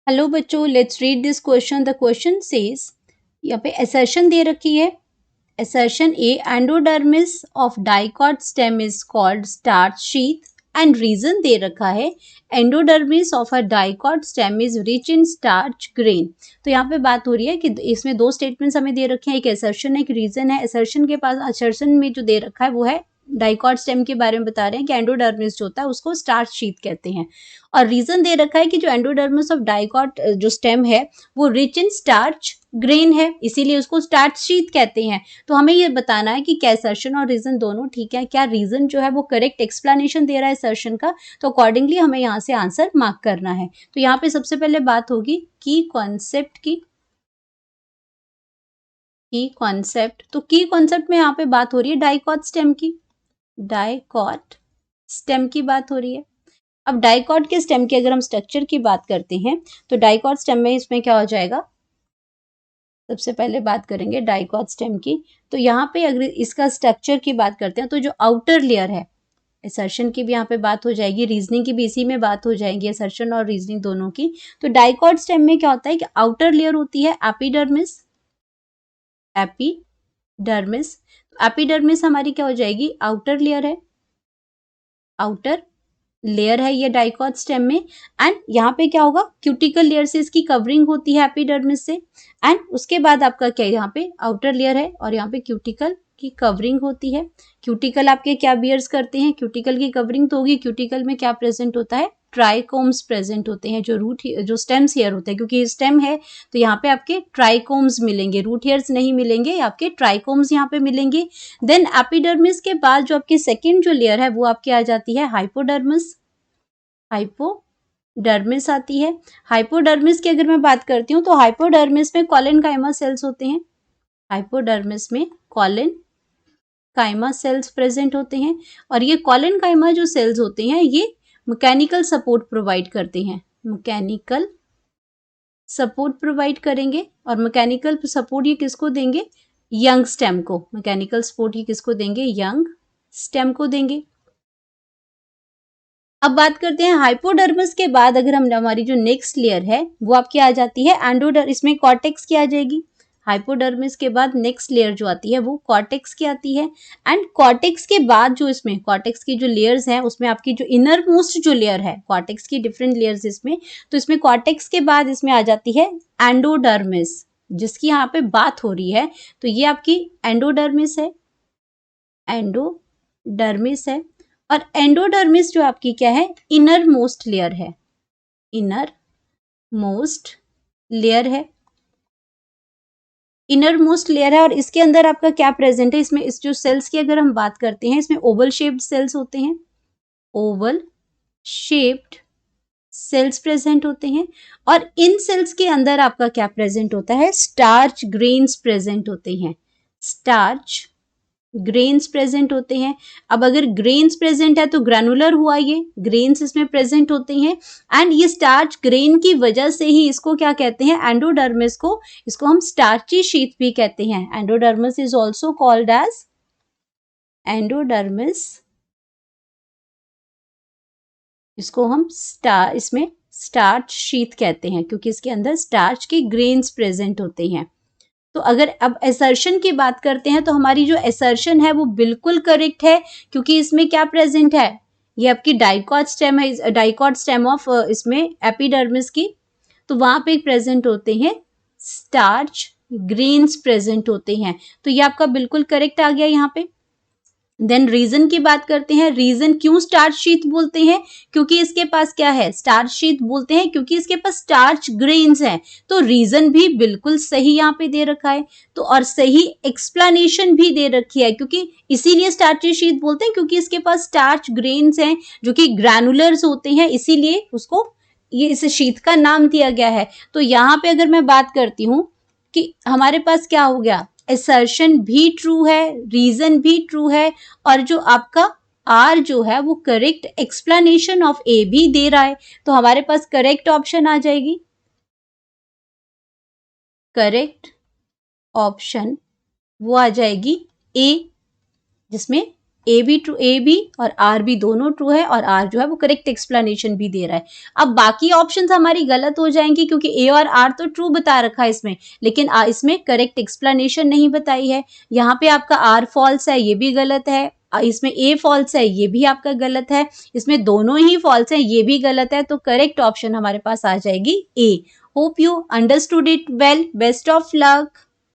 Hello बच्चों, let's read this question. The question says, यहाँ पे असर्शन दे रखी है। Assertion a, endodermis of dicot stem is called starch sheath and reason दे रखा है endodermis of a dicot stem is rich in starch grain. तो यहाँ पे बात हो रही है कि इसमें दो स्टेटमेंट्स हमें दे रखे हैं, एक असर्शन है, एक रीजन है। असर्शन के पास, असर्शन में जो दे रखा है वो है डाइकॉट स्टेम के बारे में बता रहे हैं कि एंडोडर्मिस जो होता है उसको स्टार्च शीथ कहते हैं, और रीजन दे रखा है कि जो एंडोडर्मिस ऑफ डाइकॉट जो स्टेम है वो रिच इन स्टार्च ग्रेन है, इसीलिए उसको स्टार्च शीथ कहते हैं। तो हमें ये बताना है कि क्या असर्शन और रीजन दोनों ठीक है, क्या रीजन जो है वो करेक्ट एक्सप्लेनेशन दे रहा है असर्शन का, तो अकॉर्डिंगली हमें यहाँ से आंसर मार्क करना है। तो यहाँ पे सबसे पहले बात होगी की कॉन्सेप्ट की। की कॉन्सेप्ट, तो की कॉन्सेप्ट में यहाँ पे बात हो रही है डाइकॉट स्टेम की। डाइकॉट स्टेम की बात हो रही है। अब डाइकॉट के स्टेम की अगर हम स्ट्रक्चर की बात करते हैं तो डाइकॉट स्टेम में इसमें क्या हो जाएगा, सबसे पहले बात करेंगे डाइकॉट स्टेम की। तो यहाँ पे अगर इसका स्ट्रक्चर की बात करते हैं तो जो आउटर लेयर है, असर्शन की भी यहाँ पे बात हो जाएगी, रीजनिंग की भी इसी में बात हो जाएगी, असर्शन और रीजनिंग दोनों की। तो डाइकॉट स्टेम में क्या होता है कि आउटर लेयर होती है एपिडर्मिस। एपिडर्मिस, एपिडर्मिस हमारी क्या हो जाएगी, आउटर लेयर है। आउटर लेयर है ये डाइकॉट स्टेम में। एंड यहाँ पे क्या होगा, क्यूटिकल लेयर से इसकी कवरिंग होती है एपिडर्मिस से। एंड उसके बाद आपका क्या, यहाँ पे आउटर लेयर है और यहाँ पे क्यूटिकल की कवरिंग होती है। क्यूटिकल आपके क्या बियर्स करते हैं, क्यूटिकल की कवरिंग तो होगी। क्यूटिकल में क्या प्रेजेंट होता है, ट्राइकोम्स प्रेजेंट होते हैं, जो रूट जो स्टेम्स हेयर होते हैं, क्योंकि स्टेम है तो यहाँ पे आपके ट्राइकोम्स मिलेंगे, रूट हेयर्स नहीं मिलेंगे, आपके ट्राइकोम्स यहाँ पे मिलेंगे। देन एपिडर्मिस के बाद जो आपकी सेकेंड जो लेयर है वो आपकी आ जाती है हाइपोडर्मिस। हाइपोडर्मिस आती है। हाइपोडर्मिस की अगर मैं बात करती हूँ तो हाइपोडर्मिस में कॉलेनकाइमा सेल्स होते हैं। हाइपोडर्मिस में कॉलेनकाइमा सेल्स प्रेजेंट होते हैं, और ये कॉलेनकाइमा जो सेल्स होते हैं ये मैकेनिकल सपोर्ट प्रोवाइड करते हैं। मैकेनिकल सपोर्ट प्रोवाइड करेंगे, और मैकेनिकल सपोर्ट ये किसको देंगे, यंग स्टेम को। मैकेनिकल सपोर्ट ये किसको देंगे, यंग स्टेम को देंगे। अब बात करते हैं हाइपोडर्मिस के बाद अगर हम, हमारी जो नेक्स्ट लेयर है वो आपकी आ जाती है एंडोडर, इसमें कॉर्टेक्स की आ जाएगी। हाइपोडर्मिस के बाद नेक्स्ट लेयर जो आती है वो कॉर्टेक्स की आती है। एंड कॉर्टेक्स के बाद जो इसमें कॉर्टेक्स की जो लेयर्स हैं उसमें आपकी जो इनर मोस्ट जो लेयर है, कॉर्टेक्स की डिफरेंट लेयर्स इसमें, तो इसमें कॉर्टेक्स के बाद इसमें आ जाती है एंडोडर्मिस, जिसकी यहाँ पे बात हो रही है। तो ये आपकी एंडोडर्मिस है, एंडोडर्मिस है। और एंडोडर्मिस जो आपकी क्या है, इनर मोस्ट लेयर है। इनर मोस्ट लेयर है, इनर मोस्ट लेयर है। और इसके अंदर आपका क्या प्रेजेंट है, इसमें इस जो सेल्स की अगर हम बात करते हैं, इसमें ओवल शेप्ड सेल्स होते हैं। ओवल शेप्ड सेल्स प्रेजेंट होते हैं, और इन सेल्स के अंदर आपका क्या प्रेजेंट होता है, स्टार्च ग्रेन्स प्रेजेंट होते हैं। स्टार्च ग्रेन्स प्रेजेंट होते हैं। अब अगर ग्रेन्स प्रेजेंट है तो ग्रैनुलर हुआ, ये ग्रेन्स इसमें प्रेजेंट होते हैं। एंड ये स्टार्च ग्रेन की वजह से ही इसको क्या कहते हैं, एंडोडर्मिस को, इसको हम स्टार्ची शीथ भी कहते हैं। Endodermis is also called as endodermis, इसको हम इसमें स्टार्च शीथ कहते हैं, क्योंकि इसके अंदर स्टार्च के ग्रेन्स प्रेजेंट होते हैं। तो अगर अब असर्शन की बात करते हैं तो हमारी जो असर्शन है वो बिल्कुल करेक्ट है, क्योंकि इसमें क्या प्रेजेंट है, ये आपकी डाइकॉट स्टेम है, डाइकॉट स्टेम ऑफ इसमें एपिडर्मिस की। तो वहां पे प्रेजेंट होते हैं स्टार्च ग्रेन्स प्रेजेंट होते हैं, तो ये आपका बिल्कुल करेक्ट आ गया यहाँ पे। देन रीजन की बात करते हैं। रीजन क्यों स्टार्च शीथ बोलते हैं, क्योंकि इसके पास क्या है, स्टार्च शीथ बोलते हैं क्योंकि इसके पास स्टार्च ग्रेन्स हैं। तो रीजन भी बिल्कुल सही यहाँ पे दे रखा है, तो और सही एक्सप्लेनेशन भी दे रखी है, क्योंकि इसीलिए स्टार्ची शीथ बोलते हैं क्योंकि इसके पास स्टार्च ग्रेन्स हैं जो कि ग्रैनुलर्स होते हैं, इसीलिए उसको ये इस शीथ का नाम दिया गया है। तो यहाँ पे अगर मैं बात करती हूँ कि हमारे पास क्या हो गया, असर्शन भी ट्रू है, रीजन भी ट्रू है, और जो आपका आर जो है वो करेक्ट एक्सप्लेनेशन ऑफ ए भी दे रहा है। तो हमारे पास करेक्ट ऑप्शन आ जाएगी, करेक्ट ऑप्शन वो आ जाएगी ए, जिसमें ए भी ट्रू, ए भी और आर भी दोनों ट्रू है और आर जो है वो करेक्ट एक्सप्लेनेशन भी दे रहा है। अब बाकी ऑप्शंस हमारी गलत हो जाएंगी क्योंकि ए और आर तो ट्रू बता रखा है इसमें, लेकिन इसमें करेक्ट एक्सप्लेनेशन नहीं बताई है। यहाँ पे आपका आर फॉल्स है, ये भी गलत है। इसमें ए फॉल्स है, ये भी आपका गलत है। इसमें दोनों ही फॉल्स है, ये भी गलत है। तो करेक्ट ऑप्शन हमारे पास आ जाएगी a. Hope you understood it well. Best of luck.